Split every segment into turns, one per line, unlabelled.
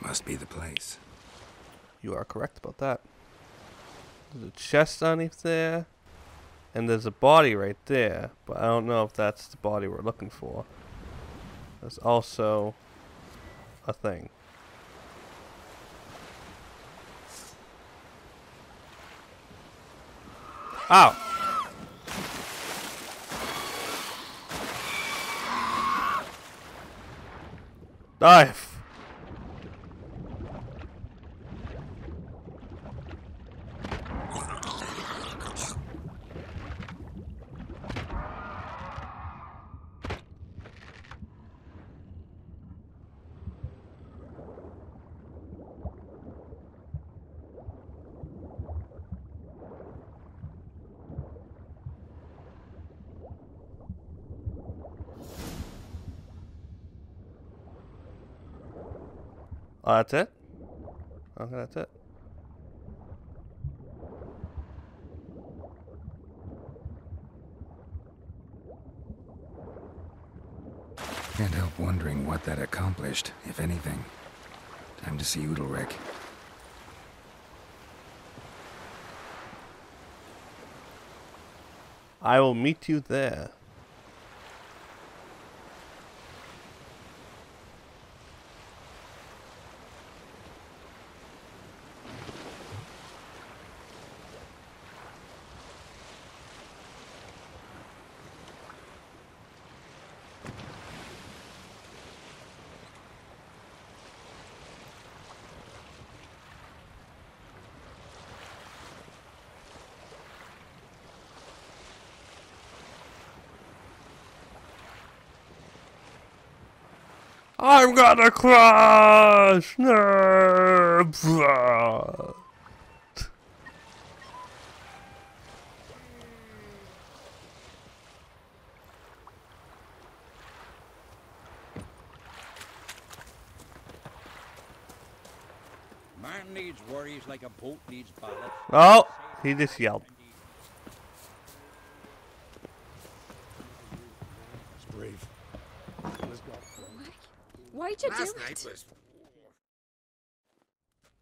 Must be the place.
You are correct about that. There's a chest underneath there, and there's a body right there, but I don't know if that's the body we're looking for. There's also a thing. Ow! Dive! Oh, that's it? Okay, that's it.
Can't help wondering what that accomplished, if anything. Time to see Udalryk.
I will meet you there. I'm gonna crash! No!
Man needs worries like a boat needs ballast.
Oh, he just yelled.
It's brave. Let's go.
Why'd you do
Last
it?
night was...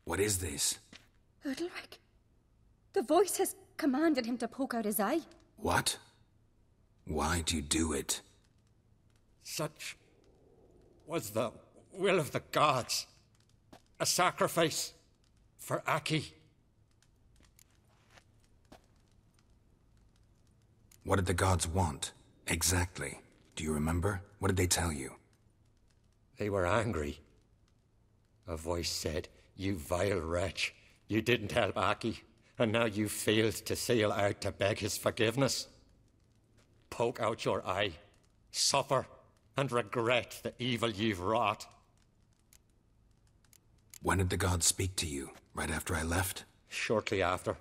What is this?
Udalryk. The voice has commanded him to poke out his eye.
What? Why'd you do it?
Such was the will of the gods. A sacrifice for Aki.
What did the gods want? Exactly. Do you remember? What did they tell you?
They were angry. A voice said, "You vile wretch, you didn't help Aki, and now you failed to sail out to beg his forgiveness. Poke out your eye, suffer, and regret the evil you've wrought."
When did the gods speak to you? Right after I left?
Shortly after.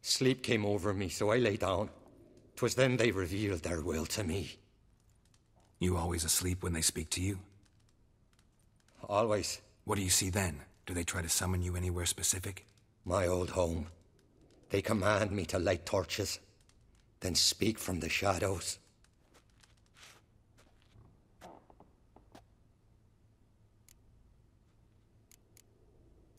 Sleep came over me, so I lay down. 'Twas then they revealed their will to me.
You always asleep when they speak to you?
Always.
What do you see then? Do they try to summon you anywhere specific?
My old home. They command me to light torches, then speak from the shadows.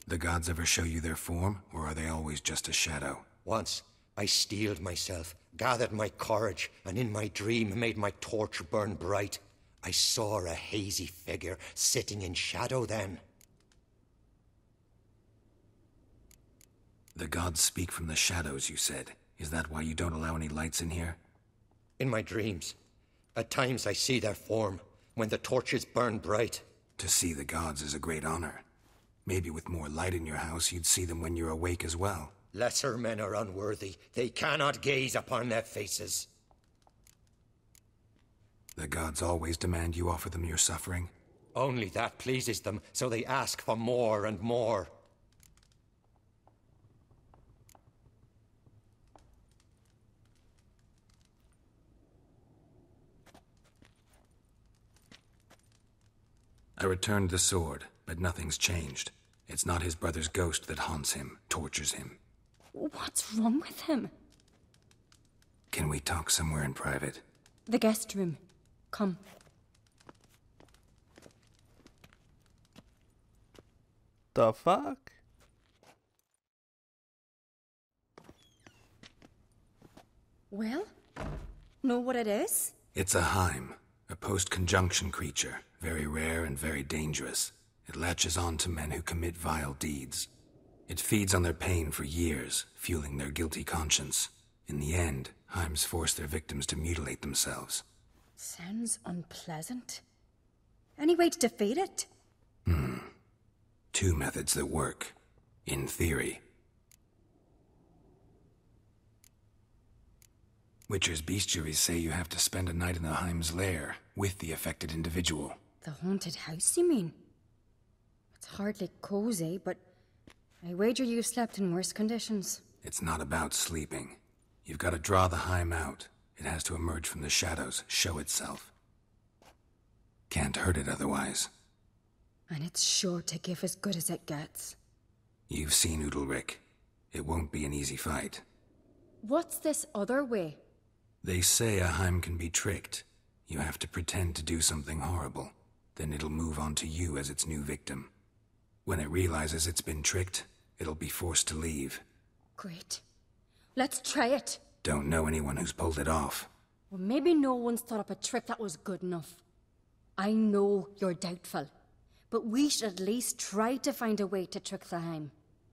The gods ever show you their form, or are they always just a shadow?
Once, I steeled myself, gathered my courage, and in my dream made my torch burn bright. I saw a hazy figure sitting in shadow then.
The gods speak from the shadows, you said. Is that why you don't allow any lights in here?
In my dreams. At times I see their form, when the torches burn bright.
To see the gods is a great honor. Maybe with more light in your house, you'd see them when you're awake as well.
Lesser men are unworthy. They cannot gaze upon their faces.
The gods always demand you offer them your suffering?
Only that pleases them, so they ask for more and more.
I returned the sword, but nothing's changed. It's not his brother's ghost that haunts him, tortures him.
What's wrong with him?
Can we talk somewhere in private?
The guest room. Come.
The fuck?
Well, know what it is?
It's a Heim, a post-conjunction creature, very rare and very dangerous. It latches on to men who commit vile deeds. It feeds on their pain for years, fueling their guilty conscience. In the end, Heims force their victims to mutilate themselves.
Sounds unpleasant. Any way to defeat it?
Two methods that work. In theory. Witcher's bestiaries say you have to spend a night in the Heim's lair with the affected individual.
The haunted house, you mean? It's hardly cozy, but I wager you've slept in worse conditions.
It's not about sleeping. You've got to draw the Heim out. It has to emerge from the shadows, show itself. Can't hurt it otherwise.
And it's sure to give as good as it gets.
You've seen Udalric. It won't be an easy fight.
What's this other way?
They say a Heim can be tricked. You have to pretend to do something horrible. Then it'll move on to you as its new victim. When it realizes it's been tricked, it'll be forced to leave.
Great. Let's try it.
Don't know anyone who's pulled it off.
Well, maybe no one's thought up a trick that was good enough. I know you're doubtful, but we should at least try to find a way to trick the Heim.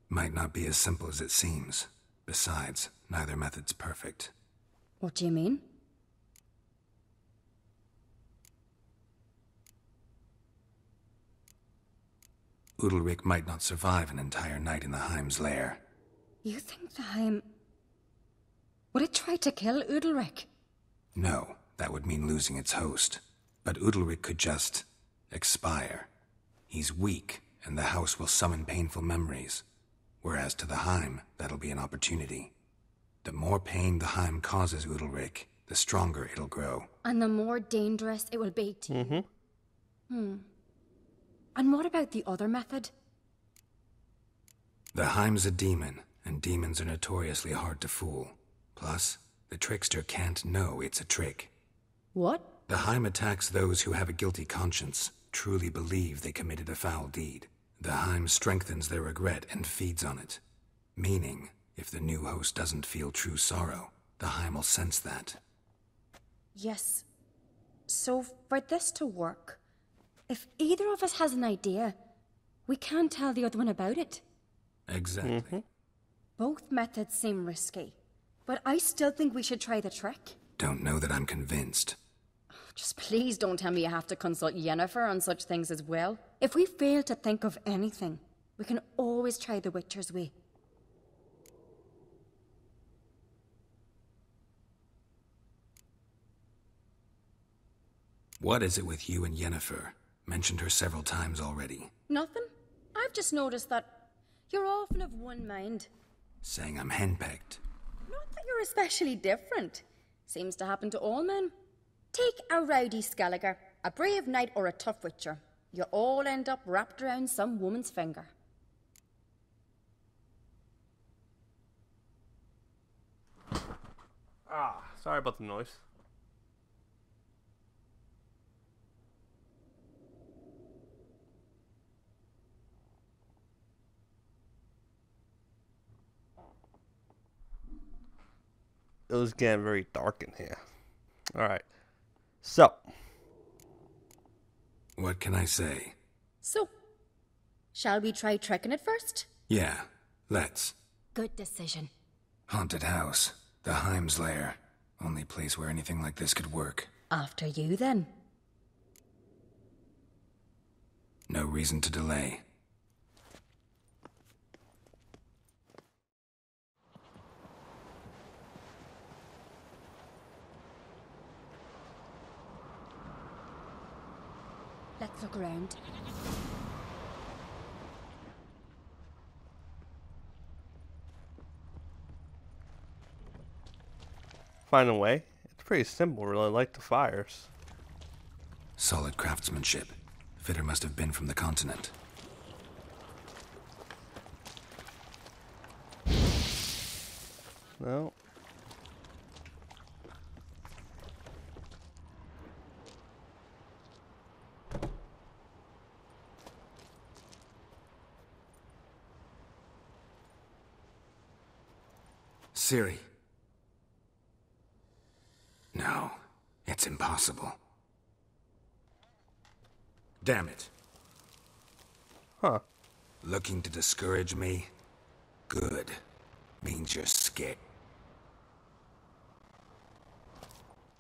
Might not be as simple as it seems. Besides, neither method's perfect.
What do you mean?
Udalric might not survive an entire night in the Heim's lair.
You think the Heim... Would it try to kill Udalric?
No, that would mean losing its host. But Udalric could just... expire. He's weak, and the house will summon painful memories. Whereas to the Heim, that'll be an opportunity. The more pain the Heim causes Udalric, the stronger it'll grow.
And the more dangerous it will be to you. And what about the other method?
The Heim's a demon, and demons are notoriously hard to fool. Plus, the trickster can't know it's a trick.
What?
The Heim attacks those who have a guilty conscience, truly believe they committed a foul deed. The Heim strengthens their regret and feeds on it. Meaning, if the new host doesn't feel true sorrow, the Heim will sense that.
Yes. So for this to work, if either of us has an idea, we can't tell the other one about it.
Exactly.
Both methods seem risky, but I still think we should try the trick.
Don't know that I'm convinced.
Just please don't tell me you have to consult Yennefer on such things as well. If we fail to think of anything, we can always try the Witcher's way.
What is it with you and Yennefer? Mentioned her several times already.
Nothing. I've just noticed that you're often of one mind.
Saying I'm henpecked.
Not that you're especially different. Seems to happen to all men. Take a rowdy Skelliger, a brave knight or a tough witcher. You all end up wrapped around some woman's finger.
Sorry about the noise. It was getting very dark in here. Alright. So.
What can I say?
So, shall we try tricking it first?
Yeah, let's.
Good decision.
Haunted house. The Heim's lair. Only place where anything like this could work.
After you, then.
No reason to delay.
Let's look around.
Find a way. It's pretty simple, really. Like the fires.
Solid craftsmanship. Fitter must have been from the continent.
No.
Ciri. No, it's impossible. Damn it.
Huh.
Looking to discourage me? Good. Means you're scared.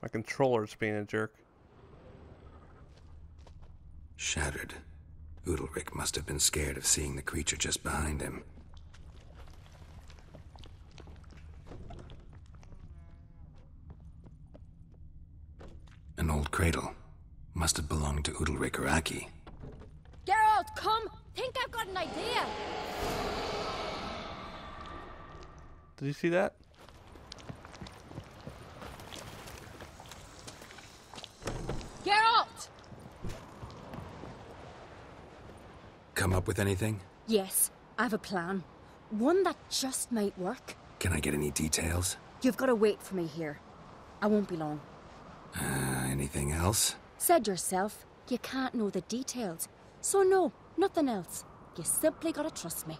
My controller's being a jerk.
Shattered. Udalryk must have been scared of seeing the creature just behind him. An old cradle. Must have belonged to Udalryk or Aki.
Geralt, come! Think I've got an idea!
Did you see that?
Geralt!
Come up with anything?
Yes, I have a plan. One that just might work.
Can I get any details?
You've got to wait for me here. I won't be long.
Anything else?
Said yourself, you can't know the details. So no, nothing else. You simply gotta trust me.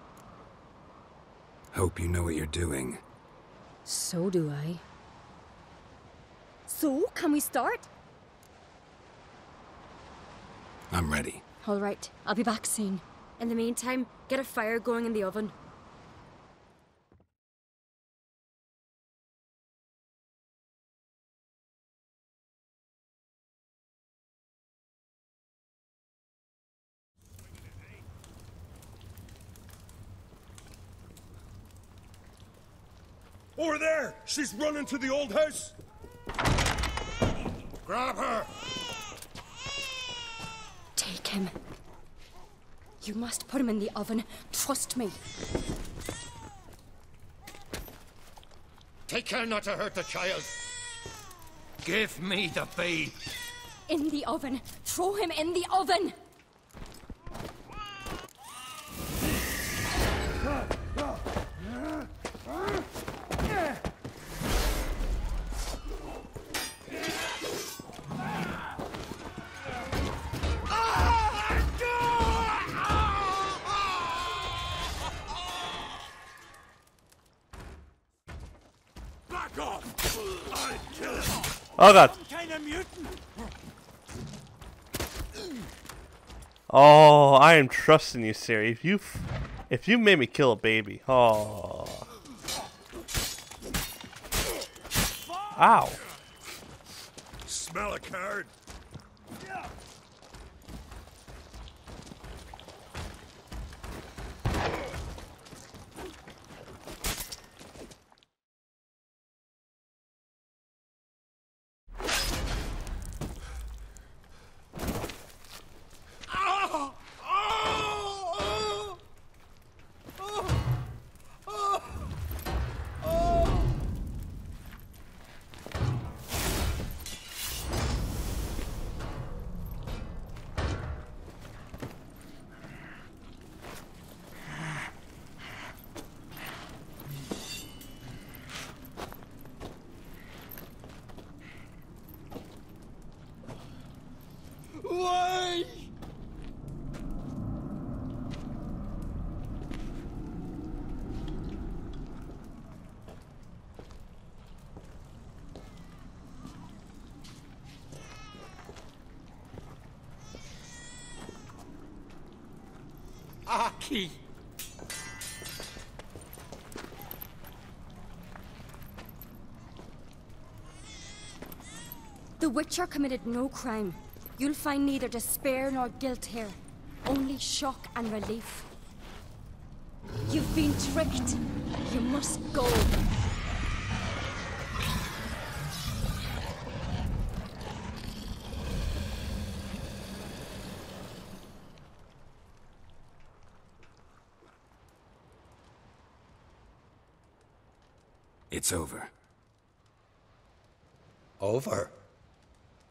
Hope you know what you're doing.
So do I. So, can we start?
I'm ready.
All right, I'll be back soon. In the meantime, get a fire going in the oven.
Over there! She's running to the old house!
Grab her!
Take him. You must put him in the oven. Trust me.
Take care not to hurt the child. Give me the babe.
In the oven. Throw him in the oven.
Back off! I'll kill him!
Oh god.
Some kind of mutant!
Oh, I am trusting you, Ciri. If you made me kill a baby, oh. Ow.
Smell a card? Why?
Aki!
The Witcher committed no crime. You'll find neither despair nor guilt here. Only shock and relief. You've been tricked. You must go.
It's over.
Over?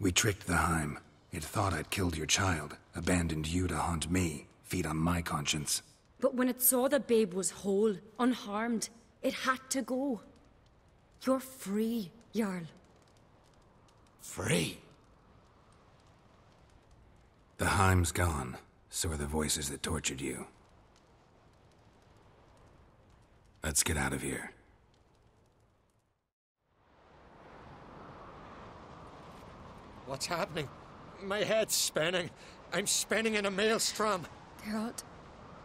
We tricked the Heim. It thought I'd killed your child, abandoned you to haunt me, feed on my conscience.
But when it saw the babe was whole, unharmed, it had to go. You're free, Jarl.
Free?
The Heim's gone, so are the voices that tortured you. Let's get out of here.
What's happening? My head's spinning. I'm spinning in a maelstrom.
Geralt,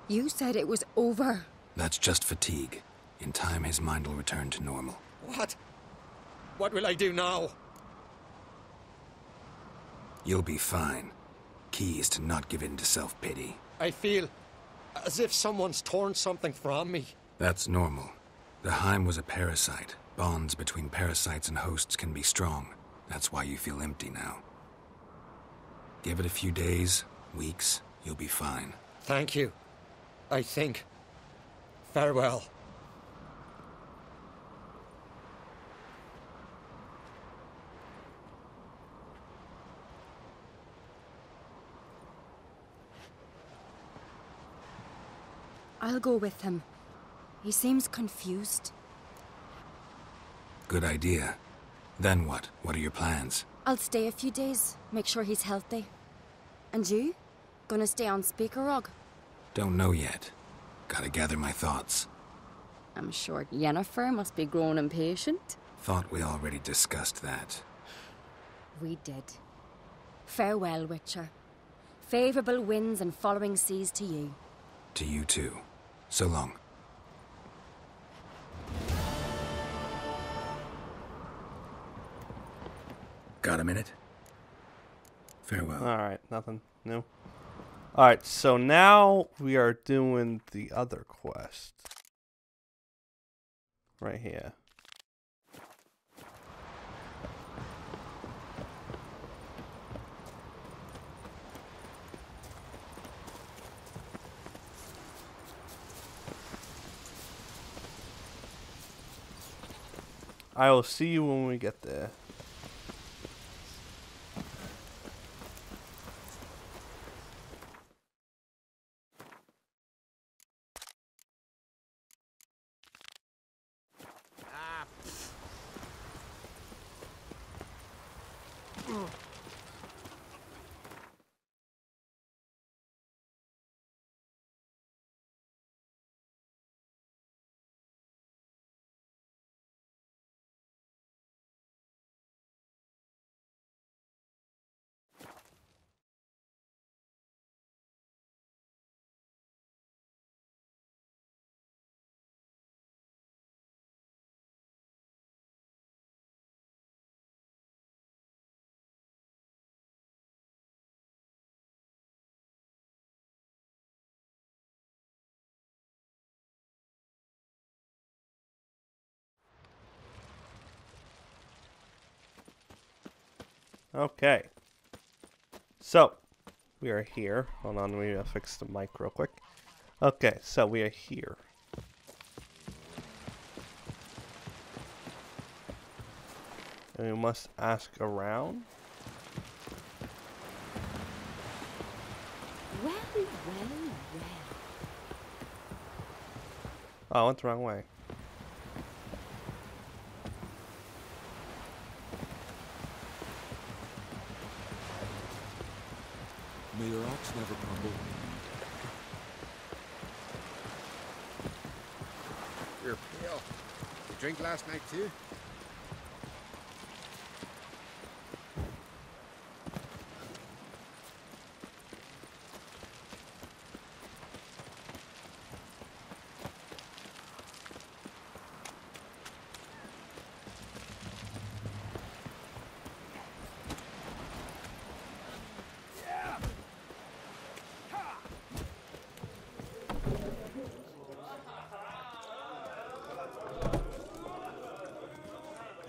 you said it was over.
That's just fatigue. In time, his mind will return to normal.
What? What will I do now?
You'll be fine. Key is to not give in to self-pity.
I feel as if someone's torn something from me.
That's normal. The Heim was a parasite. Bonds between parasites and hosts can be strong. That's why you feel empty now. Give it a few days, weeks, you'll be fine.
Thank you. I think. Farewell.
I'll go with him. He seems confused.
Good idea. Then what? What are your plans?
I'll stay a few days, make sure he's healthy. And you? Gonna stay on Speaker Rog?
Don't know yet. Gotta gather my thoughts.
I'm sure Yennefer must be growing impatient.
Thought we already discussed that.
We did. Farewell, Witcher. Favourable winds and following seas to you.
To you too. So long. Got a minute? Farewell.
Alright, nothing new. Alright, so now we are doing the other quest. Right here. I will see you when we get there. Okay. So, we are here. Hold on, we gotta fix the mic real quick. Okay, so we are here. And we must ask around.
Well.
Oh, I went the wrong way.
May your ox never crumble.
You're pale. You drink last night too?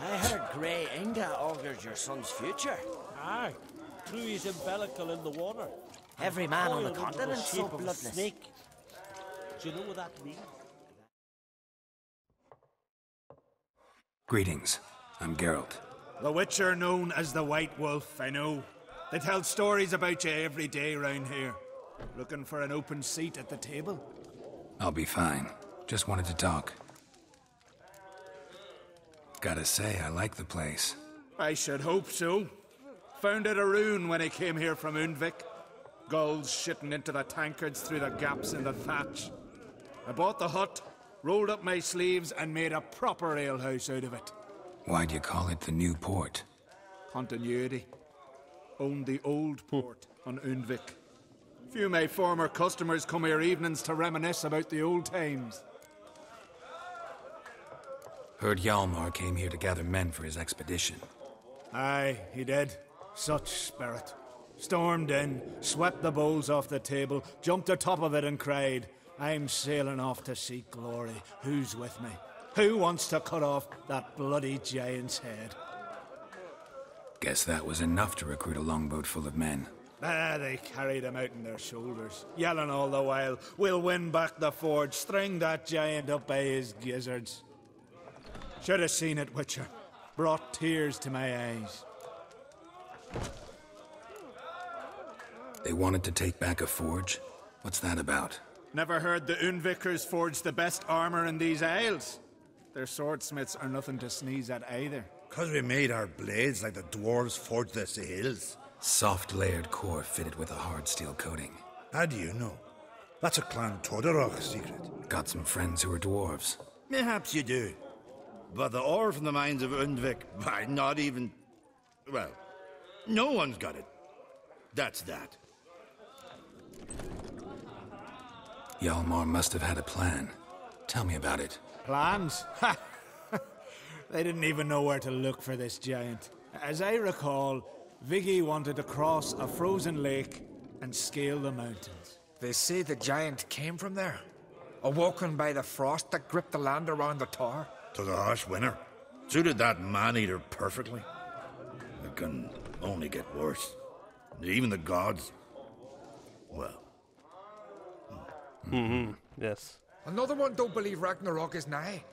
I heard Grey Inga augurs your son's future.
Aye, threw his umbilical in the water.
Every man on the
Coiled into
continent's so
shape of a
bloodless.
snake. Do you know what that means?
Greetings. I'm Geralt.
The Witcher known as the White Wolf, I know. They tell stories about you every day round here. Looking for an open seat at the table?
I'll be fine. Just wanted to talk. Gotta say, I like the place.
I should hope so. Found it a ruin when I came here from Undvik. Gulls shitting into the tankards through the gaps in the thatch. I bought the hut, rolled up my sleeves, and made a proper alehouse out of it.
Why'd you call it the New Port?
Continuity. owned the old port on Undvik. Few of my former customers come here evenings to reminisce about the old times.
Heard Hjalmar came here to gather men for his expedition.
Aye, he did. Such spirit. Stormed in, swept the bowls off the table, jumped atop of it and cried, "I'm sailing off to seek glory. Who's with me? Who wants to cut off that bloody giant's head?"
Guess that was enough to recruit a longboat full of men.
They carried him out on their shoulders, yelling all the while, "We'll win back the forge, string that giant up by his gizzards." Should have seen it, Witcher. Brought tears to my eyes.
They wanted to take back a forge? What's that about?
Never heard the Undvikers forged the best armor in these isles? Their swordsmiths are nothing to sneeze at either.
'Cause we made our blades like the dwarves forged their sails.
Soft layered core fitted with a hard steel coating.
How do you know? That's a Clan Todorok secret.
Got some friends who are dwarves.
Perhaps you do. But the ore from the mines of Undvik, why, not even... Well, no one's got it. That's that.
Hjalmar must have had a plan. Tell me about it.
Plans? Ha! They didn't even know where to look for this giant. As I recall, Viggy wanted to cross a frozen lake and scale the mountains.
They say the giant came from there, awoken by the frost that gripped the land around the tower.
To the harsh winter. Suited that man-eater perfectly. It can only get worse. Even the gods... Well...
Yes.
Another one don't believe Ragnarok is nigh.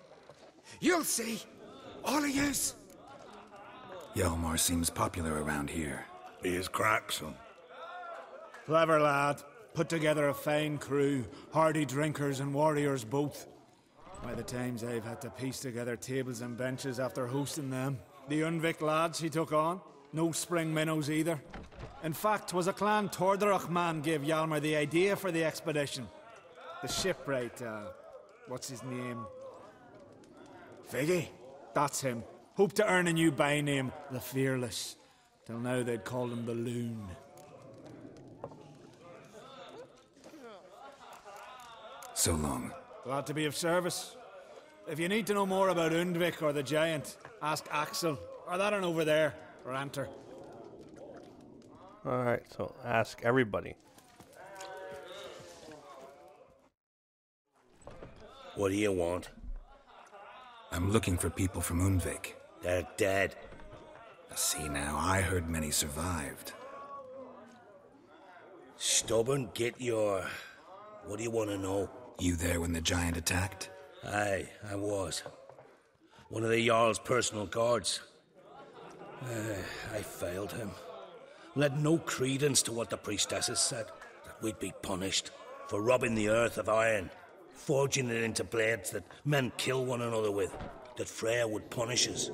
You'll see. All of yous.
Hjalmar seems popular around here.
He is crack, son.
Clever lad. Put together a fine crew. Hardy drinkers and warriors both. By the times I've had to piece together tables and benches after hosting them. The Undvik lads he took on. No spring minnows either. In fact, 'twas a Clan Tordorok man gave Hjalmar the idea for the expedition. The shipwright, what's his name? Viggy. That's him. Hoped to earn a new byname, the Fearless. Till now they'd called him the Loon.
So long.
Glad to be of service. If you need to know more about Undvik or the giant, ask Axel, or that one over there, Ranter.
Alright, so ask everybody.
What do you want?
I'm looking for people from Undvik.
They're dead.
See now, I heard many survived.
Stubborn, get your... What do you want to know?
You there when the giant attacked?
Aye, I was. One of the Jarl's personal guards. I failed him. Led no credence to what the priestesses said. That we'd be punished for robbing the earth of iron, forging it into blades that men kill one another with, that Freya would punish us.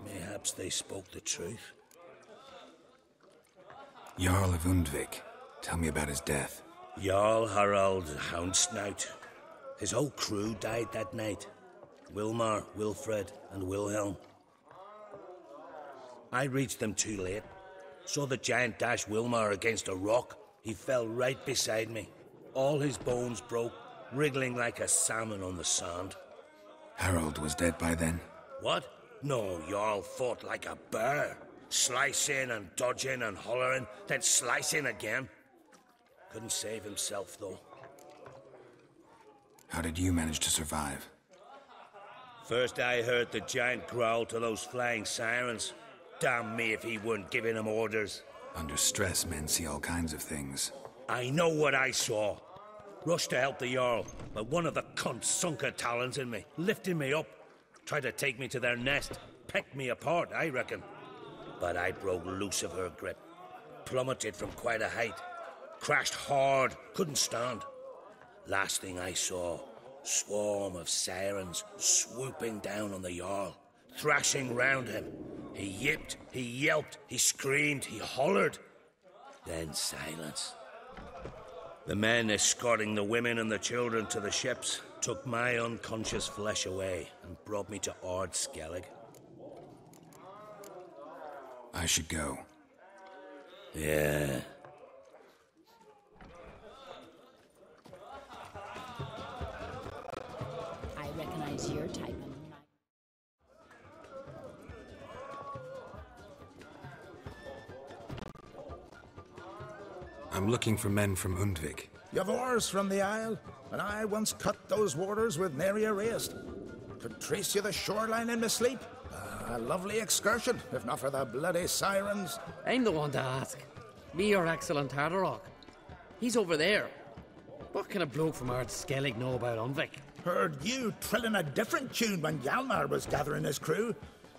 Perhaps they spoke the truth.
Jarl of Undvik. Tell me about his death.
Jarl Harald Houndsnout. His whole crew died that night. Wilmar, Wilfred, and Wilhelm. I reached them too late. Saw the giant dash Wilmar against a rock. He fell right beside me. All his bones broke, wriggling like a salmon on the sand.
Harold was dead by then?
What? No, Jarl fought like a bear. Slicing and dodging and hollering, then slicing again. Couldn't save himself, though.
How did you manage to survive?
First I heard the giant growl to those flying sirens. Damn me if he weren't giving them orders.
Under stress, men see all kinds of things.
I know what I saw. Rushed to help the Jarl, but one of the cunts sunk her talons in me, lifting me up. Tried to take me to their nest. Pecked me apart, I reckon. But I broke loose of her grip. Plummeted from quite a height. Crashed hard, couldn't stand. Last thing I saw, swarm of sirens swooping down on the Jarl, thrashing round him. He yipped, he yelped, he screamed, he hollered. Then silence. The men escorting the women and the children to the ships took my unconscious flesh away and brought me to Ard Skellig.
I should go.
Yeah.
I recognize your type.
I'm looking for men from Undvik.
You've oars from the Isle, and I once cut those waters with nary a raist. Could trace you the shoreline in my sleep. A lovely excursion, if not for the bloody sirens.
I'm the one to ask. Me or Axel on Tartarok. He's over there. What can a bloke from Ard Skellig know about Undvik?
Heard you trilling a different tune when Hjalmar was gathering his crew.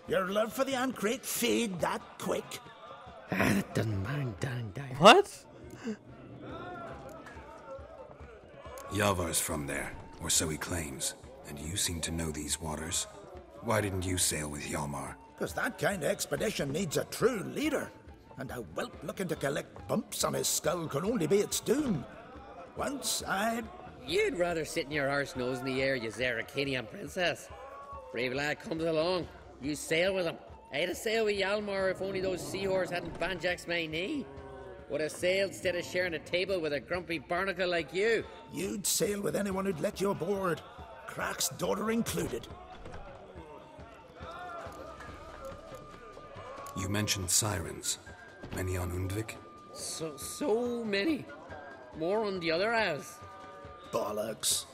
Your love for the Ancrate fade that quick.
What?
Yavar's from there, or so he claims. And you seem to know these waters. Why didn't you sail with Hjalmar?
Because that kind of expedition needs a true leader. And a whelp looking to collect bumps on his skull could only be its doom. Once I...
You'd rather sit in your arse nose in the air, you Zarakinian princess. Brave lad comes along. You sail with him. I'd have sailed with Hjalmar if only those seahorses hadn't banjaxed my knee. Would have sailed instead of sharing a table with a grumpy barnacle like you.
You'd sail with anyone who'd let you aboard. Crack's daughter included.
You mentioned sirens. Many on Undvik?
So many. More on the other halves.
Bollocks.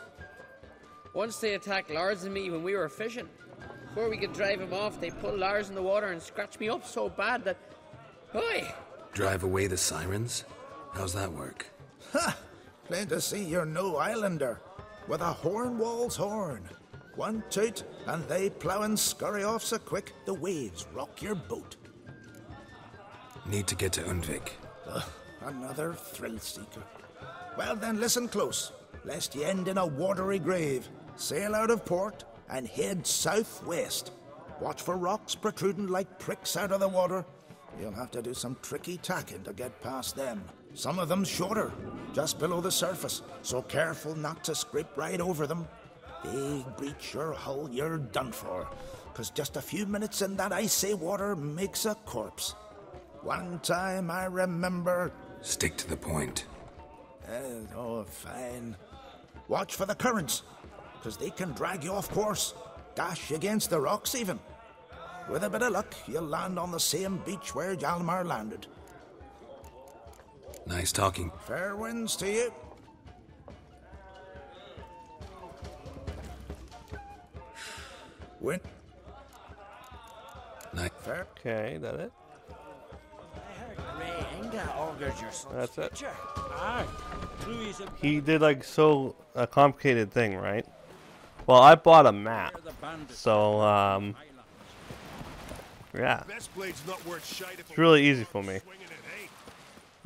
Once they attacked Lars and me when we were fishing. Before we could drive him off, they pulled Lars in the water and scratched me up so bad that... Oi!
Drive away the sirens? How's that work?
Ha! Plain to see you're no islander. With a horn wall's horn. One toot, and they plough and scurry off so quick the waves rock your boat.
Need to get to Undvik.
Another thrill seeker. Well then, listen close, lest you end in a watery grave. Sail out of port and head southwest. Watch for rocks protruding like pricks out of the water. You'll have to do some tricky tacking to get past them. Some of them shorter, just below the surface, so careful not to scrape right over them. They breach your hull, you're done for, 'cause just a few minutes in that icy water makes a corpse. One time I remember...
Stick to the point.
Oh, fine. Watch for the currents, 'cause they can drag you off course, dash against the rocks even. With a bit of luck, you'll land on the same beach where Hjalmar landed.
Nice talking.
Fair winds to you. Win.
Nice.
Fair.
Okay, that it? That's it. He did like a complicated thing, right? Well, I bought a map, so yeah, it's really easy for me.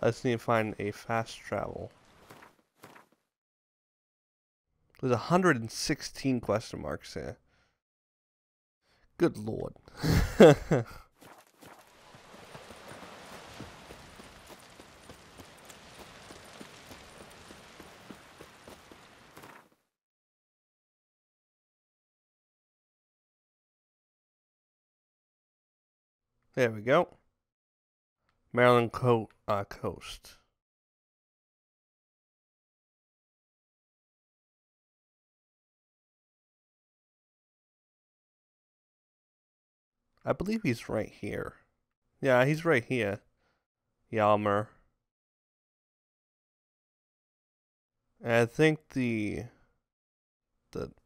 I just need to find a fast travel. There's 116 question marks here. Good lord. There we go. Maryland coast. I believe he's right here. Yeah, he's right here. Hjalmar. And I think the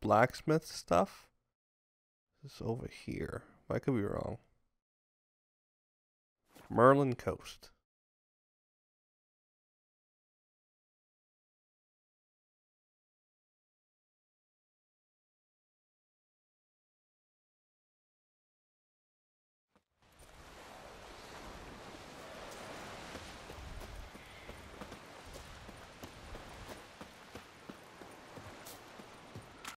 blacksmith stuff is over here. I could be wrong. Merlin Coast.